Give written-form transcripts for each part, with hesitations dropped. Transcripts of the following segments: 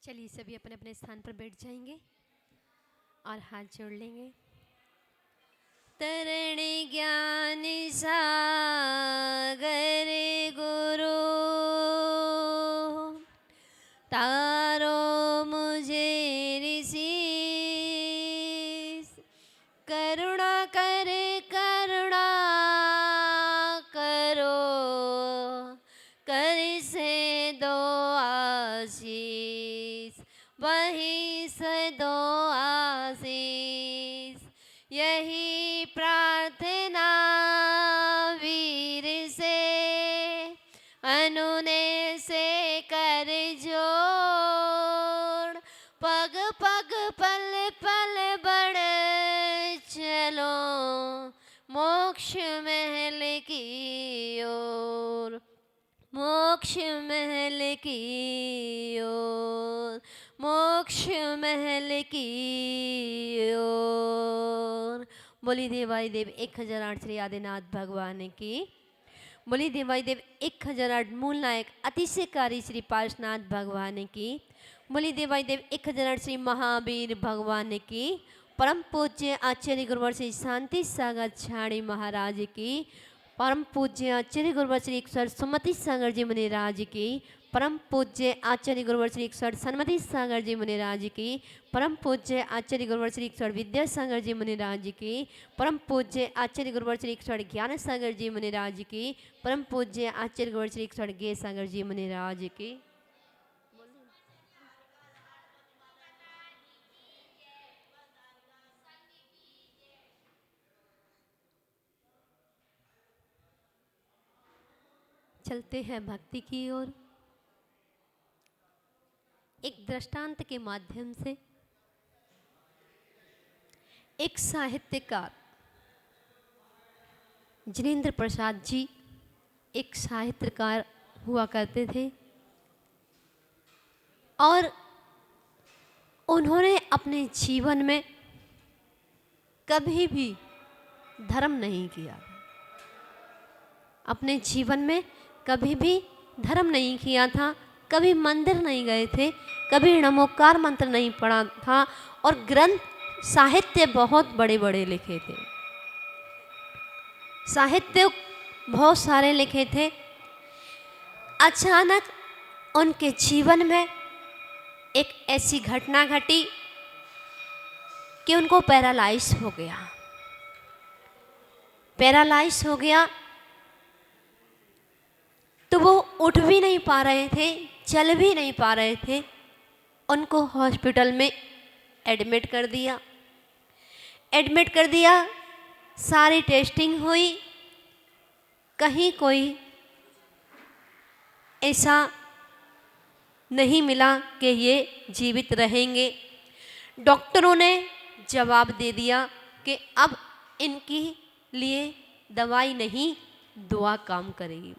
चलिए सभी अपने अपने स्थान पर बैठ जाएंगे और हाथ जोड़ लेंगे। तरण ज्ञान सागर गुरु तारो मुझे ऋषि करुणा करो कर से दो आशीष वही से दो आशीष यही प्रार्थना वीर से अनुने से कर जोड़ पग पग पल पल बढ़ चलो मोक्ष महल की ओर मोक्ष महल की ओर मोक्ष महल की ओर। बोली देवाई देव 1008 श्री आदिनाथ भगवान की। बोली देवाई देव 1008 मूल नायक अतिशयकारी श्री पार्श्वनाथ भगवान की। बोली देवाई देव 1008 श्री महावीर भगवान की। परम पूज्य आचार्य गुरुवर श्री शांति सागर छाड़ी महाराज की। परम पूज्य आचार्य गुरुवर श्री सर सुमति सागर जी मुनिराज की। परम पूज्य आचार्य गुरुवर श्री सर सन्मति सागर जी मुनिराज की। परम पूज्य आचार्य गुरुवर श्री सर विद्यासागर जी मुनिराज की। परम पूज्य आचार्य गुरुवर श्री सर ज्ञान सागर जी मुनिराज की। परम पूज्य आचार्य गुरुवर श्री सर गे सागर जी मुनिराज की। चलते हैं भक्ति की ओर। एक दृष्टांत के माध्यम से एक साहित्यकार जिनेंद्र प्रसाद जी एक साहित्यकार हुआ करते थे और उन्होंने अपने जीवन में कभी भी धर्म नहीं किया। अपने जीवन में कभी भी धर्म नहीं किया था, कभी मंदिर नहीं गए थे, कभी नमोकार मंत्र नहीं पढ़ा था और ग्रंथ साहित्य बहुत बड़े बड़े लिखे थे। साहित्य बहुत सारे लिखे थे। अचानक उनके जीवन में एक ऐसी घटना घटी कि उनको पैरालाइज हो गया। पैरालाइज हो गया तो वो उठ भी नहीं पा रहे थे, चल भी नहीं पा रहे थे। उनको हॉस्पिटल में एडमिट कर दिया। एडमिट कर दिया, सारी टेस्टिंग हुई, कहीं कोई ऐसा नहीं मिला कि ये जीवित रहेंगे। डॉक्टरों ने जवाब दे दिया कि अब इनके लिए दवाई नहीं, दुआ काम करेगी।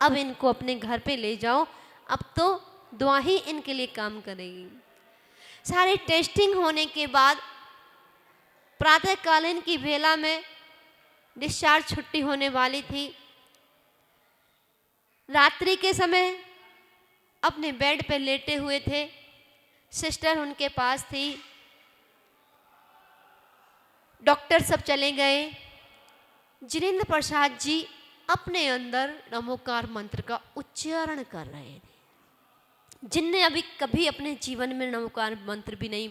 अब इनको अपने घर पे ले जाओ, अब तो दुआ ही इनके लिए काम करेगी। सारी टेस्टिंग होने के बाद प्रातःकालीन की बेला में डिस्चार्ज छुट्टी होने वाली थी। रात्रि के समय अपने बेड पे लेटे हुए थे। सिस्टर उनके पास थी। डॉक्टर सब चले गए। जिनेंद्र प्रसाद जी अपने अंदर नमोकार मंत्र का उच्चारण कर रहे थे। जिनने अभी कभी अपने जीवन में नमोकार मंत्र भी नहीं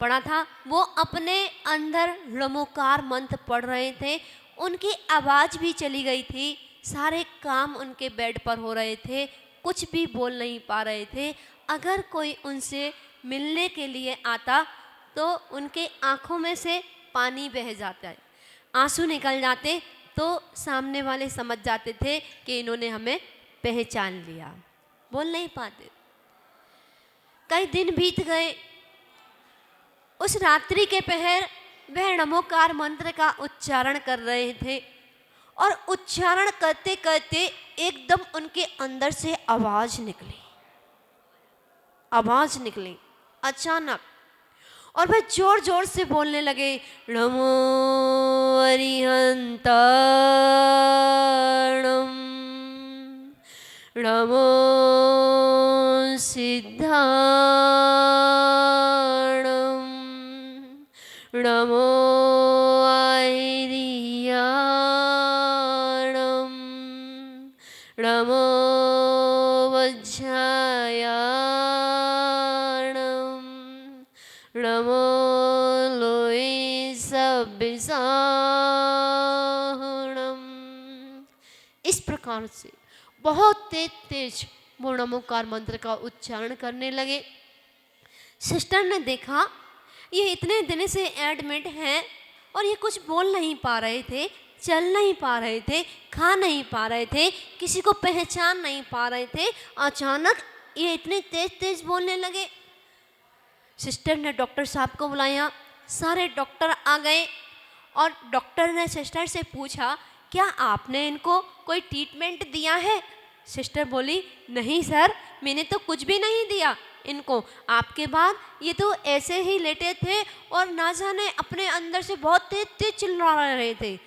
पढ़ा था, वो अपने अंदर नमोकार मंत्र पढ़ रहे थे। उनकी आवाज़ भी चली गई थी। सारे काम उनके बेड पर हो रहे थे, कुछ भी बोल नहीं पा रहे थे। अगर कोई उनसे मिलने के लिए आता तो उनके आँखों में से पानी बह जाता है, आंसू निकल जाते, तो सामने वाले समझ जाते थे कि इन्होंने हमें पहचान लिया। बोल नहीं पाते। कई दिन बीत गए। उस रात्रि के पहर वह नमोकार मंत्र का उच्चारण कर रहे थे और उच्चारण करते करते एकदम उनके अंदर से आवाज निकली। आवाज निकली अचानक और वह जोर जोर से बोलने लगे, नमो अरिहंताणम, नमो सिद्धाणम, नमो आयर्याणं नमो वज्रायाणं नमो लोई सब्बिसाहणम। इस प्रकार से बहुत तेज तेज वो नमोकार मंत्र का उच्चारण करने लगे। सिस्टर ने देखा ये इतने दिन से एडमिट हैं और ये कुछ बोल नहीं पा रहे थे, चल नहीं पा रहे थे, खा नहीं पा रहे थे, किसी को पहचान नहीं पा रहे थे, अचानक ये इतने तेज तेज बोलने लगे। सिस्टर ने डॉक्टर साहब को बुलाया, सारे डॉक्टर आ गए और डॉक्टर ने सिस्टर से पूछा क्या आपने इनको कोई ट्रीटमेंट दिया है? सिस्टर बोली नहीं सर, मैंने तो कुछ भी नहीं दिया इनको। आपके बाद ये तो ऐसे ही लेटे थे और ना जाने अपने अंदर से बहुत तेज तेज चिल्ला रहे थे।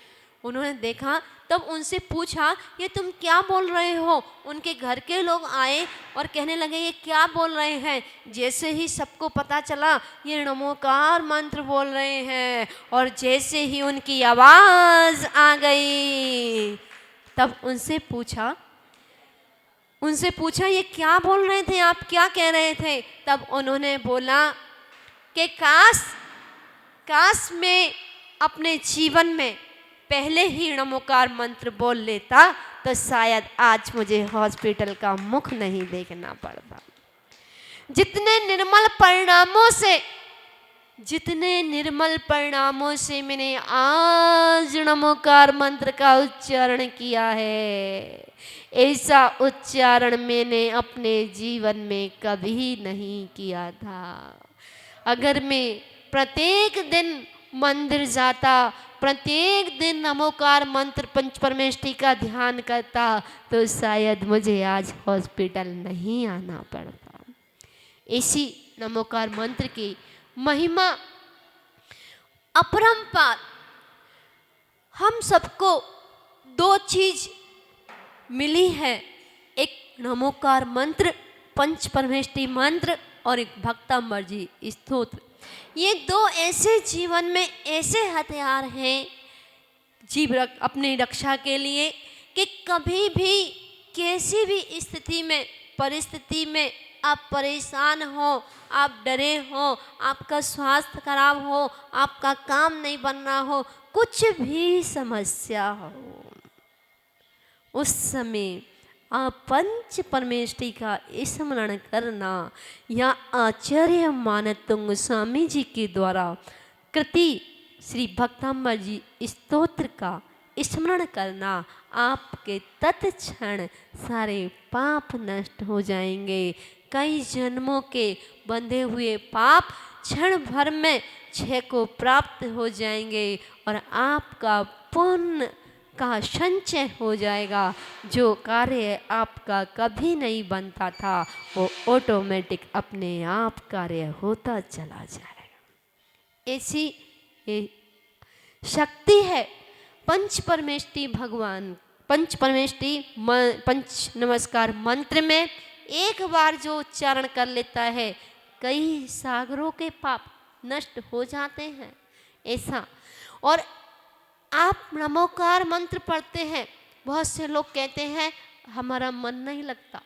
उन्होंने देखा तब उनसे पूछा ये तुम क्या बोल रहे हो? उनके घर के लोग आए और कहने लगे ये क्या बोल रहे हैं? जैसे ही सबको पता चला ये नमोकार मंत्र बोल रहे हैं और जैसे ही उनकी आवाज़ आ गई तब उनसे पूछा ये क्या बोल रहे थे, आप क्या कह रहे थे? तब उन्होंने बोला कि काश मैं अपने जीवन में पहले ही नमोकार मंत्र बोल लेता तो शायद आज मुझे हॉस्पिटल का मुख नहीं देखना पड़ता। जितने निर्मल परिणामों से मैंने आज नमोकार मंत्र का उच्चारण किया है, ऐसा उच्चारण मैंने अपने जीवन में कभी नहीं किया था। अगर मैं प्रत्येक दिन मंदिर जाता, प्रत्येक दिन नमोकार मंत्र पंच परमेष्ठी का ध्यान करता तो शायद मुझे आज हॉस्पिटल नहीं आना पड़ता। इसी नमोकार मंत्र की महिमा अपरंपार। हम सबको दो चीज मिली है, एक नमोकार मंत्र पंच परमेष्ठी मंत्र और एक भक्तांबर जी स्तोत्र। ये दो ऐसे जीवन में ऐसे हथियार हैं अपनी रक्षा के लिए कि कभी भी कैसी भी स्थिति में परिस्थिति में आप परेशान हो, आप डरे हो, आपका स्वास्थ्य खराब हो, आपका काम नहीं बन रहा हो, कुछ भी समस्या हो, उस समय आप पंच परमेष्ठी का स्मरण करना या आचार्य मानतुंग स्वामी जी के द्वारा कृति श्री भक्तांबर जी स्तोत्र का स्मरण करना, आपके तत्क्षण सारे पाप नष्ट हो जाएंगे। कई जन्मों के बंधे हुए पाप क्षण भर में क्षय को प्राप्त हो जाएंगे और आपका पुण्य का संचय हो जाएगा। जो कार्य आपका कभी नहीं बनता था वो ऑटोमेटिक अपने आप कार्य होता चला जाएगा। ऐसी शक्ति है पंच परमेष्ठी भगवान, पंच परमेष्ठी पंच नमस्कार मंत्र में एक बार जो उच्चारण कर लेता है कई सागरों के पाप नष्ट हो जाते हैं। ऐसा और आप नमोकार मंत्र पढ़ते हैं, बहुत से लोग कहते हैं हमारा मन नहीं लगता,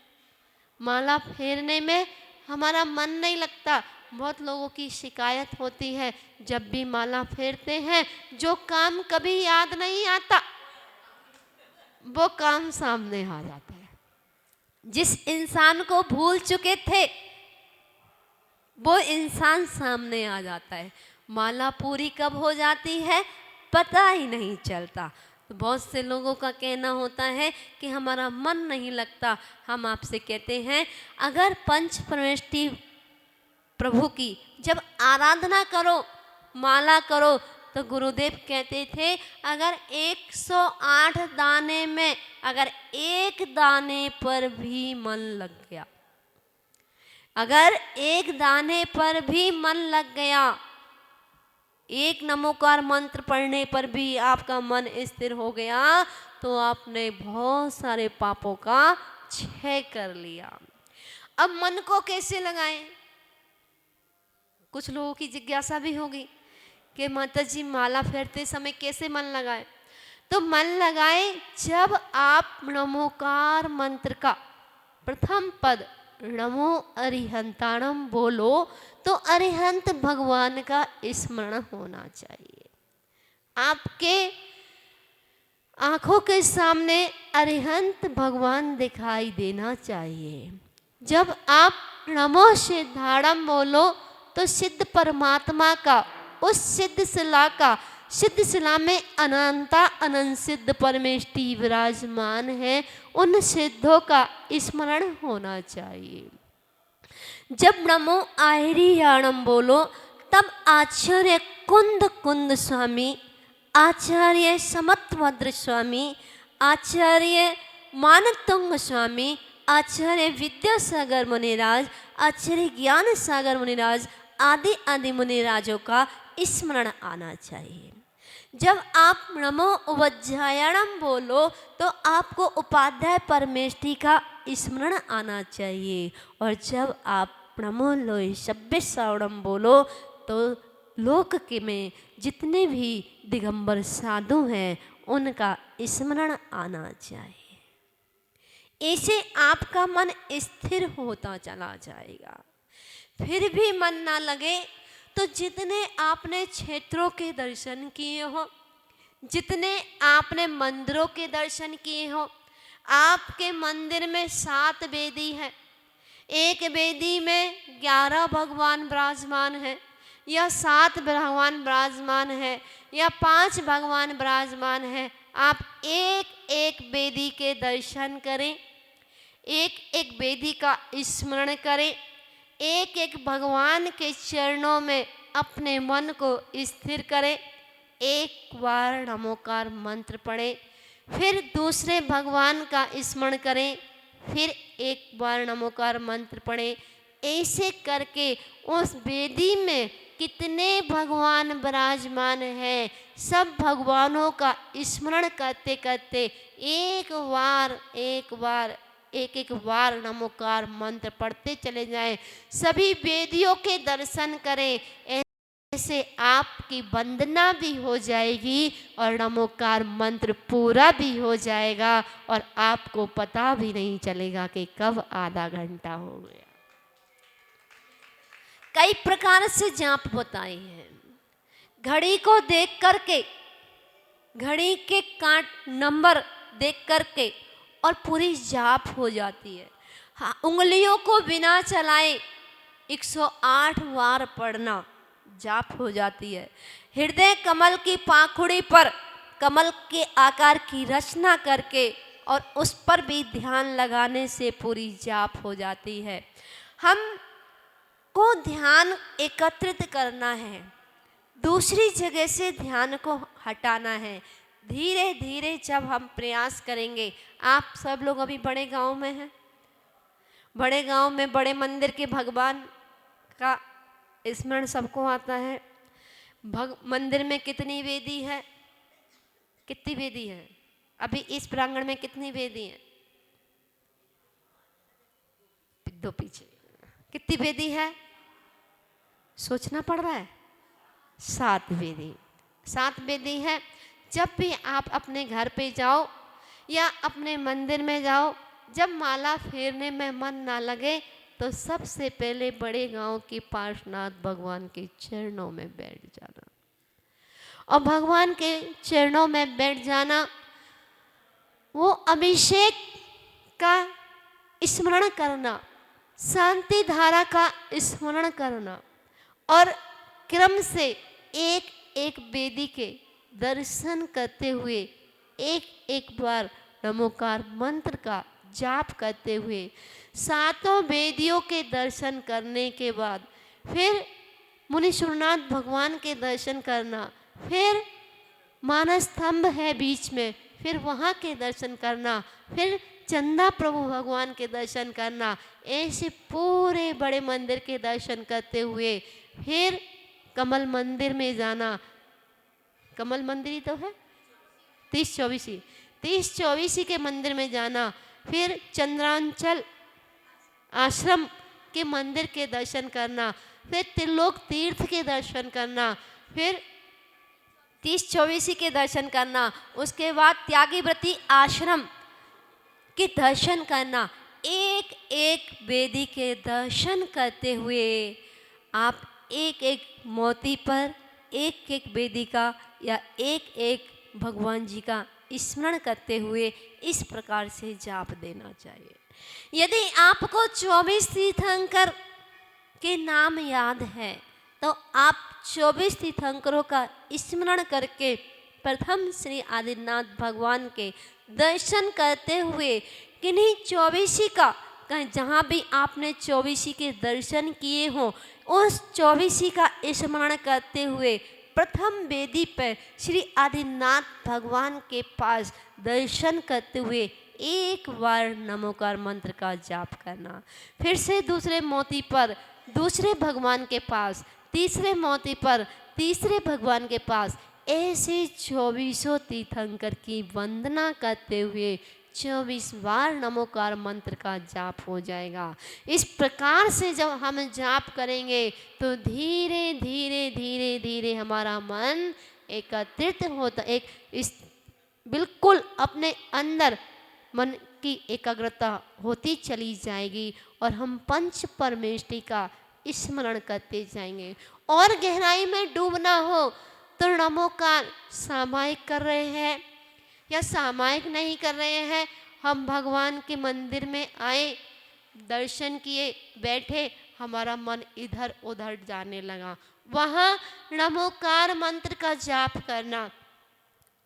माला फेरने में हमारा मन नहीं लगता। बहुत लोगों की शिकायत होती है जब भी माला फेरते हैं जो काम कभी याद नहीं आता वो काम सामने आ जाता है। जिस इंसान को भूल चुके थे वो इंसान सामने आ जाता है। माला पूरी कब हो जाती है पता ही नहीं चलता। तो बहुत से लोगों का कहना होता है कि हमारा मन नहीं लगता। हम आपसे कहते हैं अगर पंच परमेष्ठी प्रभु की जब आराधना करो, माला करो, तो गुरुदेव कहते थे अगर 108 दाने में अगर एक दाने पर भी मन लग गया, अगर एक दाने पर भी मन लग गया, एक नमोकार मंत्र पढ़ने पर भी आपका मन स्थिर हो गया तो आपने बहुत सारे पापों का क्षय कर लिया। अब मन को कैसे लगाएं? कुछ लोगों की जिज्ञासा भी होगी कि माता जी माला फेरते समय कैसे मन लगाए? तो मन लगाए जब आप नमोकार मंत्र का प्रथम पद नमो अरिहंताणम बोलो तो अरिहंत भगवान का स्मरण होना चाहिए। आपके आंखों के सामने अरिहंत भगवान दिखाई देना चाहिए। जब आप नमो सिद्धाणम बोलो तो सिद्ध परमात्मा का, उस सिद्ध शिला का, सिद्ध शिला में अनंता अनंत सिद्ध परमेष्टि विराजमान है, उन सिद्धों का स्मरण होना चाहिए। जब नमो आहिरियाणम बोलो तब आचार्य कुंद कुंद स्वामी, आचार्य समत्वद्र स्वामी, आचार्य मानतुंग स्वामी, आचार्य विद्यासागर मुनिराज, आचार्य ज्ञान सागर मुनिराज आदि आदि मुनिराजों का स्मरण आना चाहिए। जब आप नमो उपाध्यायणम बोलो तो आपको उपाध्याय परमेष्टि का स्मरण आना चाहिए। और जब आप नमो लोय सभ्य श्रावणम बोलो तो लोक के में जितने भी दिगंबर साधु हैं उनका स्मरण आना चाहिए। ऐसे आपका मन स्थिर होता चला जाएगा। फिर भी मन ना लगे तो जितने आपने क्षेत्रों के दर्शन किए हो, जितने आपने मंदिरों के दर्शन किए हो, आपके मंदिर में 7 वेदी है, एक वेदी में 11 भगवान विराजमान है या 7 भगवान विराजमान है या 5 भगवान विराजमान है, आप एक एक वेदी के दर्शन करें, एक एक वेदी का स्मरण करें, एक एक भगवान के चरणों में अपने मन को स्थिर करें, एक बार नमोकार मंत्र पढ़ें, फिर दूसरे भगवान का स्मरण करें, फिर एक बार नमोकार मंत्र पढ़ें। ऐसे करके उस वेदी में कितने भगवान विराजमान हैं, सब भगवानों का स्मरण करते करते एक एक बार नमोकार मंत्र पढ़ते चले जाएं, सभी वेदियों के दर्शन करें। ऐसे आपकी वंदना भी हो जाएगी और नमोकार मंत्र पूरा भी हो जाएगा और आपको पता भी नहीं चलेगा कि कब आधा घंटा हो गया। कई प्रकार से जाप बताई है। घड़ी को देख करके, घड़ी के कांट नंबर देख करके और पूरी जाप हो जाती है। हाँ, उंगलियों को बिना चलाए 108 बार पढ़ना जाप हो जाती है। हृदय कमल की पाखुड़ी पर कमल के आकार की रचना करके और उस पर भी ध्यान लगाने से पूरी जाप हो जाती है। हम को ध्यान एकत्रित करना है, दूसरी जगह से ध्यान को हटाना है। धीरे धीरे जब हम प्रयास करेंगे, आप सब लोग अभी बड़े गांव में हैं, बड़े गांव में बड़े मंदिर के भगवान का स्मरण सबको आता है। मंदिर में कितनी वेदी है? कितनी वेदी है? अभी इस प्रांगण में कितनी वेदी है? दो पीछे कितनी वेदी है? सोचना पड़ रहा है। 7 वेदी, 7 वेदी है। जब भी आप अपने घर पे जाओ या अपने मंदिर में जाओ, जब माला फेरने में मन ना लगे तो सबसे पहले बड़े गांव के पार्श्वनाथ भगवान के चरणों में बैठ जाना और भगवान के चरणों में बैठ जाना, वो अभिषेक का स्मरण करना, शांति धारा का स्मरण करना और क्रम से एक एक वेदी के दर्शन करते हुए एक एक बार नमोकार मंत्र का जाप करते हुए 7 वेदियों के दर्शन करने के बाद फिर मुनि सुरनाथ भगवान के दर्शन करना, फिर मानस स्तंभ है बीच में, फिर वहाँ के दर्शन करना, फिर चंदा प्रभु भगवान के दर्शन करना। ऐसे पूरे बड़े मंदिर के दर्शन करते हुए फिर कमल मंदिर में जाना। कमल मंदिर ही तो है, 30-24 के मंदिर में जाना, फिर चंद्रांचल आश्रम के मंदिर के दर्शन करना, फिर त्रिलोक तीर्थ के दर्शन करना, फिर तीस चौबीसी के दर्शन करना, उसके बाद त्यागी व्रती आश्रम के दर्शन करना, एक एक वेदी के दर्शन करते हुए आप एक एक मोती पर एक एक वेदी का या एक एक भगवान जी का स्मरण करते हुए इस प्रकार से जाप देना चाहिए। यदि आपको 24 तीर्थंकर के नाम याद है तो आप 24 तीर्थंकरों का स्मरण करके प्रथम श्री आदिनाथ भगवान के दर्शन करते हुए किन्हीं 24 का जहाँ भी आपने 24 के दर्शन किए हों उस 24 का स्मरण करते हुए प्रथम वेदी पर श्री आदिनाथ भगवान के पास दर्शन करते हुए एक बार नमोकार मंत्र का जाप करना। फिर से दूसरे मोती पर दूसरे भगवान के पास, तीसरे मोती पर तीसरे भगवान के पास, ऐसे 24 तीर्थंकर की वंदना करते हुए 24 बार नमोकार मंत्र का जाप हो जाएगा। इस प्रकार से जब हम जाप करेंगे तो धीरे धीरे धीरे धीरे हमारा मन एकत्रित होता, एक इस बिल्कुल अपने अंदर मन की एकाग्रता होती चली जाएगी और हम पंच परमेष्टि का स्मरण करते जाएंगे। और गहराई में डूबना हो तो नमोकार सामायिक कर रहे हैं या सामायिक नहीं कर रहे हैं, हम भगवान के मंदिर में आए, दर्शन किए, बैठे, हमारा मन इधर उधर जाने लगा, वहाँ नमोकार मंत्र का जाप करना।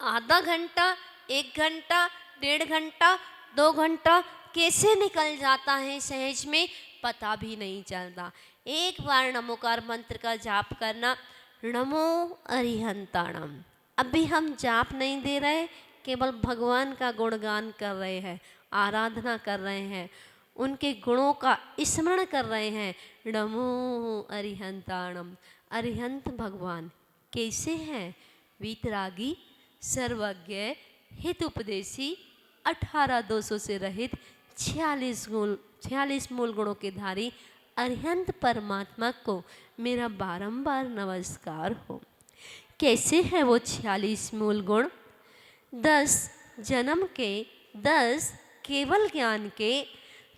आधा घंटा, 1 घंटा, 1.5 घंटा, 2 घंटा कैसे निकल जाता है सहज में पता भी नहीं चलता। एक बार नमोकार मंत्र का जाप करना। नमो अरिहंताणम। अभी हम जाप नहीं दे रहे, केवल भगवान का गुणगान कर रहे हैं, आराधना कर रहे हैं, उनके गुणों का स्मरण कर रहे हैं। नमो अरिहंताणम। अरिहंत भगवान कैसे हैं? वीतरागी, सर्वज्ञ, हित उपदेशी, 18 दोषों से रहित, 46 मूल गुणों के धारी अरिहंत परमात्मा को मेरा बारंबार नमस्कार हो। कैसे है वो 46 मूल गुण? 10 जन्म के, 10 केवल ज्ञान के,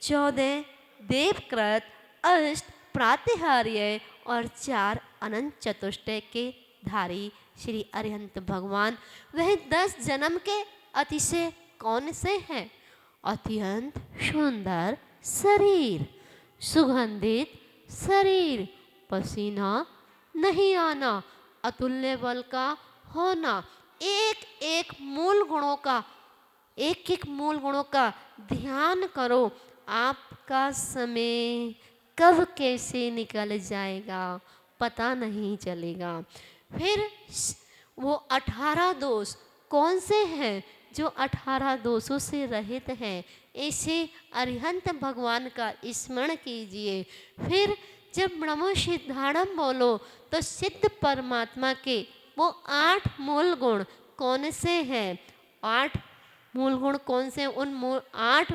14 देवकृत, 8 प्रातिहार्य और 4 अनंत चतुष्टय के धारी श्री अरिहंत भगवान। वह 10 जन्म के अतिशय कौन से हैं? अत्यंत सुंदर शरीर, सुगंधित शरीर, पसीना नहीं आना, अतुल्य बल का होना, एक एक मूल गुणों का ध्यान करो। आपका समय कब कैसे निकल जाएगा पता नहीं चलेगा। फिर वो 18 दोष कौन से हैं जो 18 दोषों से रहित हैं? ऐसे अरिहंत भगवान का स्मरण कीजिए। फिर जब नमो सिद्धाणम बोलो तो सिद्ध परमात्मा के वो 8 मूल गुण कौन से हैं? 8 मूल गुण कौन से? उन 8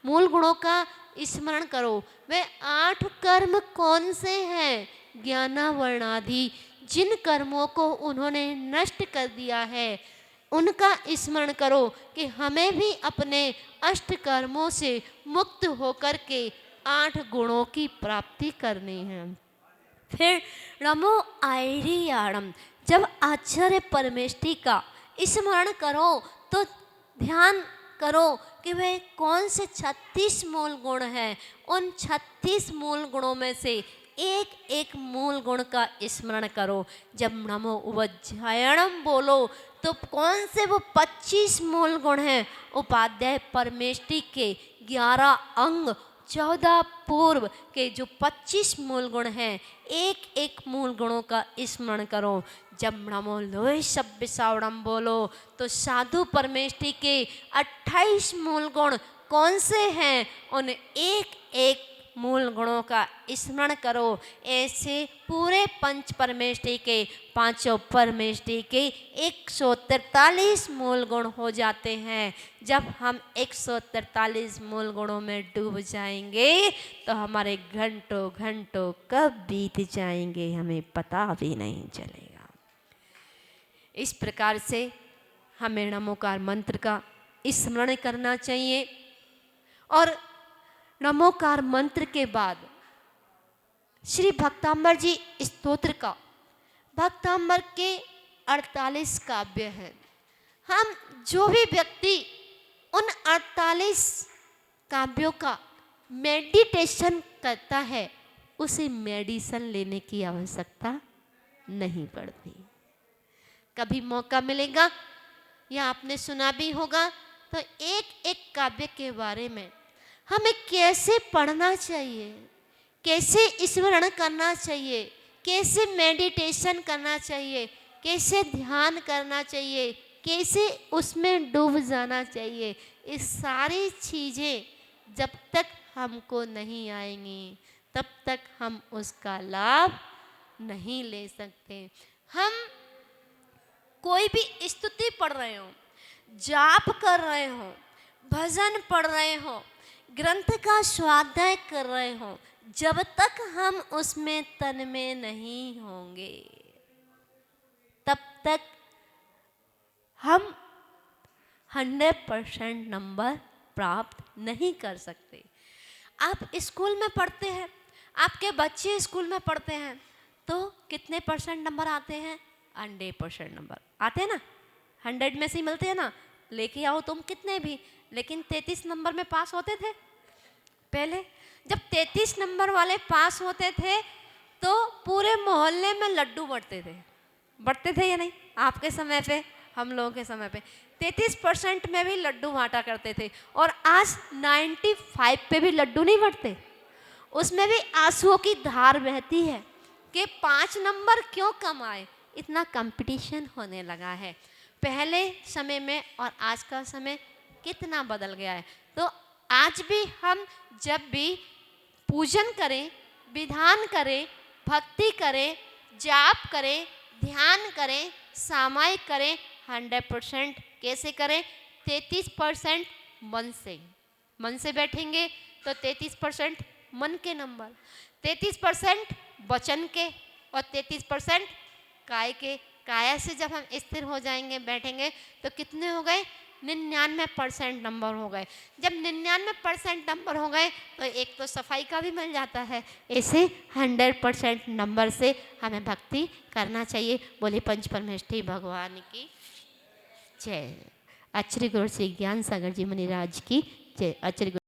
मूल गुणों का स्मरण करो। वे 8 कर्म कौन से हैं? ज्ञानावर्णादि जिन कर्मों को उन्होंने नष्ट कर दिया है उनका स्मरण करो कि हमें भी अपने अष्ट कर्मों से मुक्त होकर के 8 गुणों की प्राप्ति करनी है। फिर नमो आयरियाणम। जब आचार्य परमेष्टि का स्मरण करो तो ध्यान करो कि वह कौन से 36 मूल गुण हैं। उन 36 मूल गुणों में से एक एक मूल गुण का स्मरण करो। जब नमो उपाध्यायणम बोलो तो कौन से वो 25 मूल गुण हैं? उपाध्याय परमेष्टि के 11 अंग, 14 पूर्व के जो 25 मूल गुण हैं, एक एक मूल गुणों का स्मरण करो। जब नमो लोय सभ्य सावणम बोलो तो साधु परमेष्टि के 28 मूल गुण कौन से हैं? उन एक एक मूल गुणों का स्मरण करो। ऐसे पूरे पंच परमेष्टि के, पांचों परमेष्टि के 143 मूल गुण हो जाते हैं। जब हम 143 मूल गुणों में डूब जाएंगे तो हमारे घंटों घंटों कब बीत जाएंगे हमें पता भी नहीं चलेगा। इस प्रकार से हमें नमोकार मंत्र का स्मरण करना चाहिए। और नमोकार मंत्र के बाद श्री भक्तांबर जी स्तोत्र का, भक्तांबर के 48 काव्य हैं। हम जो भी व्यक्ति उन 48 काव्यों का मेडिटेशन करता है उसे मेडिसिन लेने की आवश्यकता नहीं पड़ती। कभी मौका मिलेगा या आपने सुना भी होगा तो एक एक काव्य के बारे में हमें कैसे पढ़ना चाहिए, कैसे स्मरण करना चाहिए, कैसे मेडिटेशन करना चाहिए, कैसे ध्यान करना चाहिए, कैसे उसमें डूब जाना चाहिए, ये सारी चीज़ें जब तक हमको नहीं आएंगी तब तक हम उसका लाभ नहीं ले सकते। हम कोई भी स्तुति पढ़ रहे हो, जाप कर रहे हो, भजन पढ़ रहे हो, ग्रंथ का स्वाध्याय कर रहे हो, जब तक हम उसमें तन्मय नहीं होंगे तब तक हम 100% नंबर प्राप्त नहीं कर सकते। आप स्कूल में पढ़ते हैं, आपके बच्चे स्कूल में पढ़ते हैं तो कितने परसेंट नंबर आते हैं? 100% नंबर आते हैं ना, 100 में से ही मिलते हैं ना। लेके आओ तुम कितने भी, लेकिन 33 नंबर में पास होते थे पहले। जब 33 नंबर वाले पास होते थे तो पूरे मोहल्ले में लड्डू बढ़ते थे या नहीं? आपके समय पे, हम लोगों के समय पे 33% में भी लड्डू बांटा करते थे। और आज 95 पे भी लड्डू नहीं बढ़ते, उसमें भी आंसुओं की धार बहती है कि 5 नंबर क्यों कम आए। इतना कंपटीशन होने लगा है। पहले समय में और आज का समय कितना बदल गया है। तो आज भी हम जब भी पूजन करें, विधान करें, भक्ति करें, जाप करें, ध्यान करें, सामायिक करें, 100% कैसे करें? 33% मन से बैठेंगे तो 33% मन के नंबर, 33% वचन के और 33% काय के। काया से जब हम स्थिर हो जाएंगे, बैठेंगे तो कितने हो गए? 99% नंबर हो गए। जब 99% नंबर हो गए तो एक तो सफाई का भी मिल जाता है। ऐसे 100% नंबर से हमें भक्ति करना चाहिए। बोले पंच परमेष्ठी भगवान की जय। आचार्य गुरु श्री ज्ञान सागर जी मुनिराज की जय। आचार्य